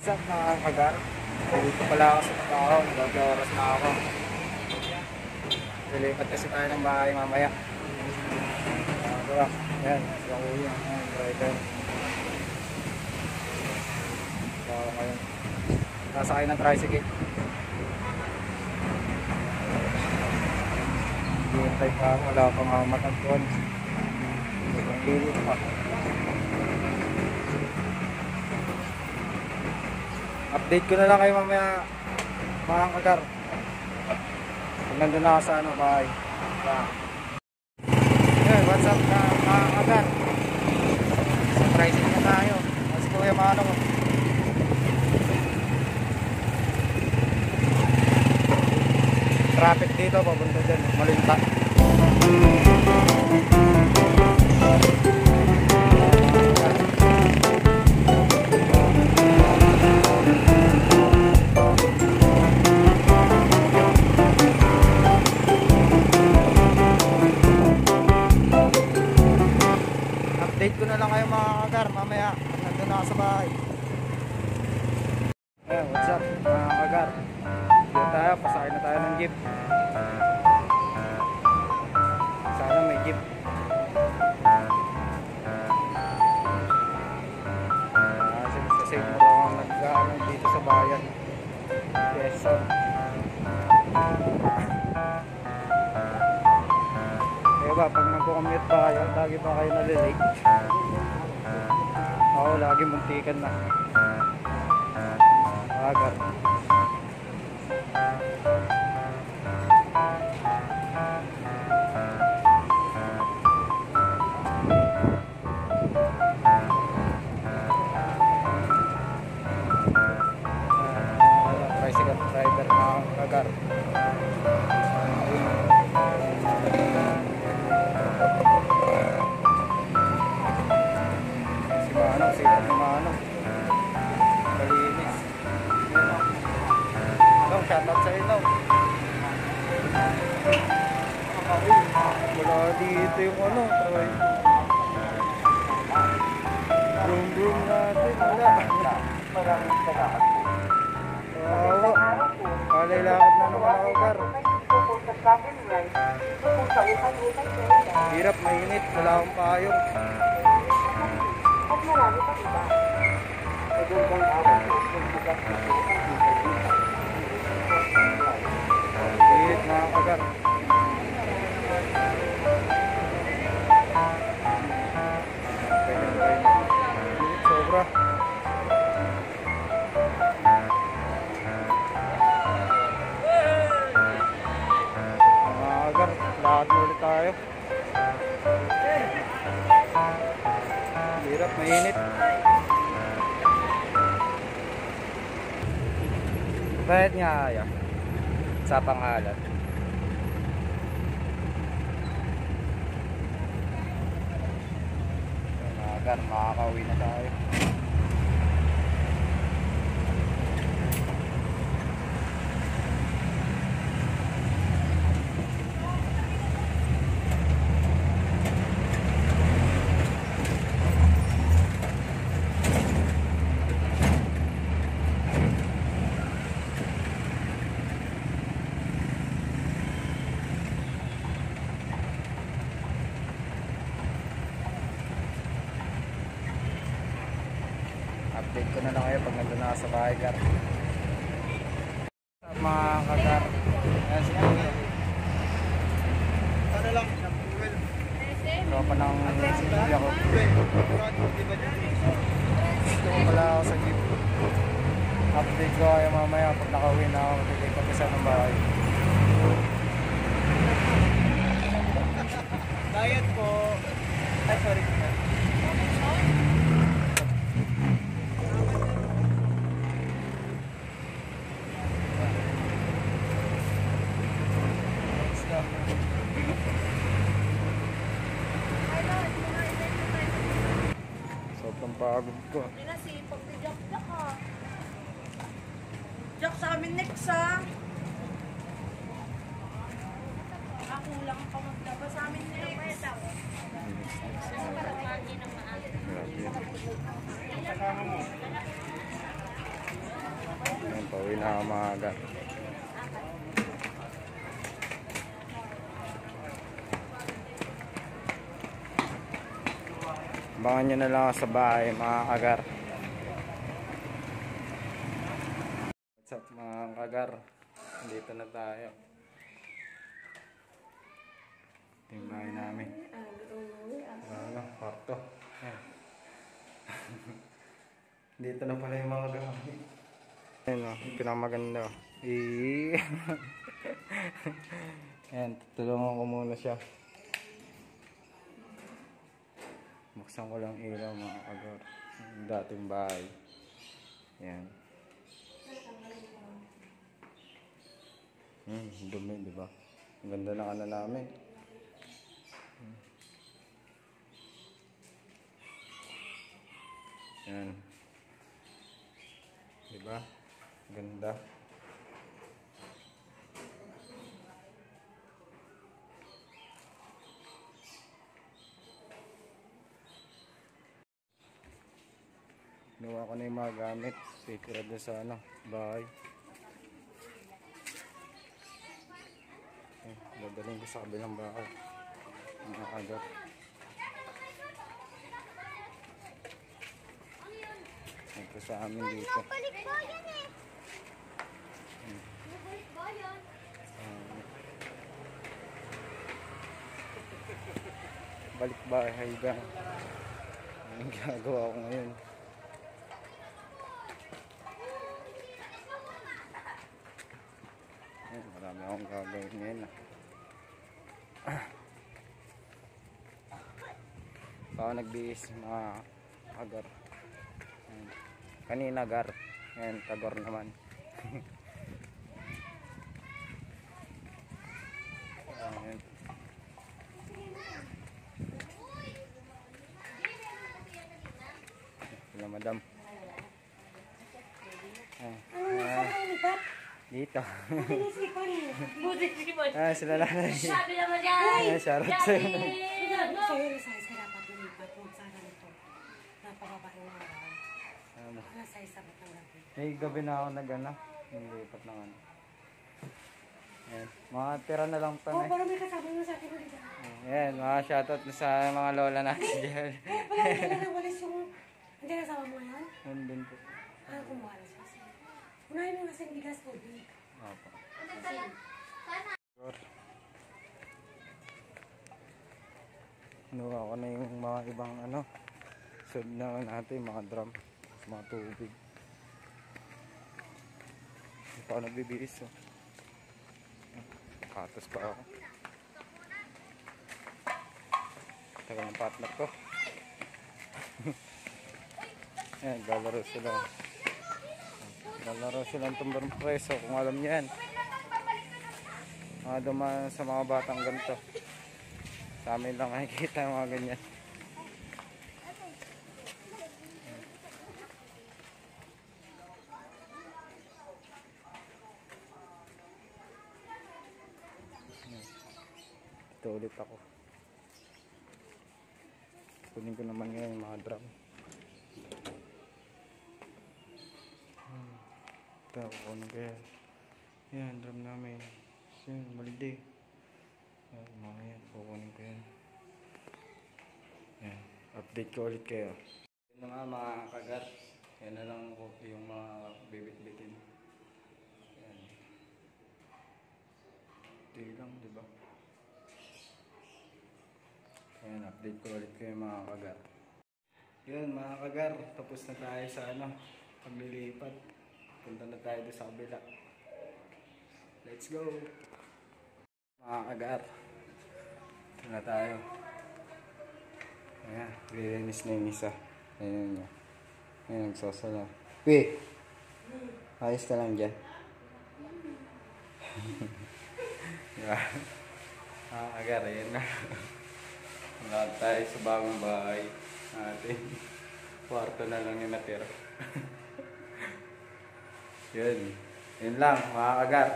Sa mga kagar, dito pala ako sa trabaho, oras na ako. Lilipat kasi tayo ng bahay mamaya. Diba? Yan, sa kuya, driver. So, ngayon, nasakay ng tricycle. Hintay pa, wala pang matagpuan. Lilit pa. Update ko na lang kayo mamaya mga kagar. Kung nandun na sa ano, bahay. Yun, what's up mga kagar? Surprising na tayo. Kasi kuya Manong. Traffic dito, papunta dyan. Malinta. Update ko na lang kayo mga kagar mamaya nandun na ako sa bahay. Ayan, what's up mga kagar? Dito tayo, pasakay na tayo ng jeep. Sana may jeep. Kasi muro ang nag-aaral dito sa bayan. Yes, so ba, pag nagko-commute pa kayo, lagi pa kayo nalilate. Oo, lagi muntikan na. Agar. Tricycle driver na agar. Shoutout sa inyo. Wala dito yung ano, Troy. Broom natin. Wala. Maraming salamat. Wawa. Kalilakad na naman ako, Gar. Hirap, mainit. Wala akong payong. Init mga kagar. Sobra. Mga kagar, lakad na ulit tayo. Hirap, mainit. Bayad nga kaya sa pangalan. Agar, makakauwi na tayo. Update ko na lang kayo pag nandun na sa bahay, Gar. Mga kagar. Ayan si Kuya. Ano lang? Tropa ng Kuya ko. Gusto ko pala ako sa jeep. Update ko kayo mamaya pag nakauwi na ako. Magiging kapisa ng bahay. Diet po. Ay, sorry. Sobrang pagod ko. Pinasipag ni Jack ha. Jack sa amin next ha. Ako lang pa magdaba sa amin next. Kasama mo. Ayan, pauwi na ako mga agar. Abangan nyo na lang ako sa bahay mga agar. What's up mga agar? Dito na tayo. Ito yung bahay namin. Ano, kwarto. Ayan. Dito na pala yung mga gamit. Ayan o, pinamaganda o. Ayan, tutulungan ko muna siya. Buksan ko lang ilaw mga agar. Yung dating bahay. Ayan. Dumi, diba? Ang ganda ng ano namin. Ayan. Diba? Ganda. Nawa ko na yung mga gamit. Secret na sa ano, bahay. Dadalhin ko sa kabilang bahay. Mga agar. Ito sa amin dito. Balikbayan eh. Balikbayan. Balikbahay ba? Anong ginagawa ko ngayon? Marami akong gagawin ngayon. Ako nagbihis mga agar. Kanina agar. Ngayon tagor naman. Ayan. Sila madam. Dito. Sila nanay. Sabi naman yan! Shoutout sa'yo. Sa'yo, size ka dapat lumipat kung saan ganito. Napakaba ng araw. Ano size sabat ng gabi? Gabi na ako nag-ano. Nilipat ng ano. Ayan. Mga tira na lang to. Oh, parang may kasama mo sa akin ulit. Ayan, mga shoutout na sa mga lola natin dyan. Wala, hindi na lang walis yung... Hindi kasama mo yan? Nandun po. Kumuha na siya. Unahin mo kasi bigas tubig. Opo. Kasi... Nuha ko na yung mga ibang ano. Sud na natin, mga drum. Mga tubig. Hindi pa ako nagbibihis. Oh. Katos pa ako. Tagal ng partner ko. Ayan, galaro sila. Galaro silang tumbarong preso kung alam niyo yan. Mga dumaan sa mga batang ganito. Sa amin lang nakikita yung mga ganyan. Ito ulit ako. Kunin ko naman ngayon yung mga drum. Ito, kunin ko yan. Yan, drum namin. Yan, maldi. Yan, mga yan. Kukunin ko yan. Yan. Update ko ulit kayo. Yan na nga mga kagat. Yan na lang yung mga bibit-bitin. Yan. Ito lang, diba? Yan, update ko ulit kayo mga kagat. Yan mga kagar, tapos na tayo sa ano, paglilipat. Punta na tayo doon sa kabila. Let's go! Mga kagar, ito na tayo. Ayan, lilinis na yung isa. Ayan nyo. Ayan, nagsasala. Uy! Ayos ka lang dyan. Diba? Mga kagar, ayan na. Wala tayo sa bagong bahay natin. Kwarto na lang yung natira. Yun. Yun lang, mga kagar.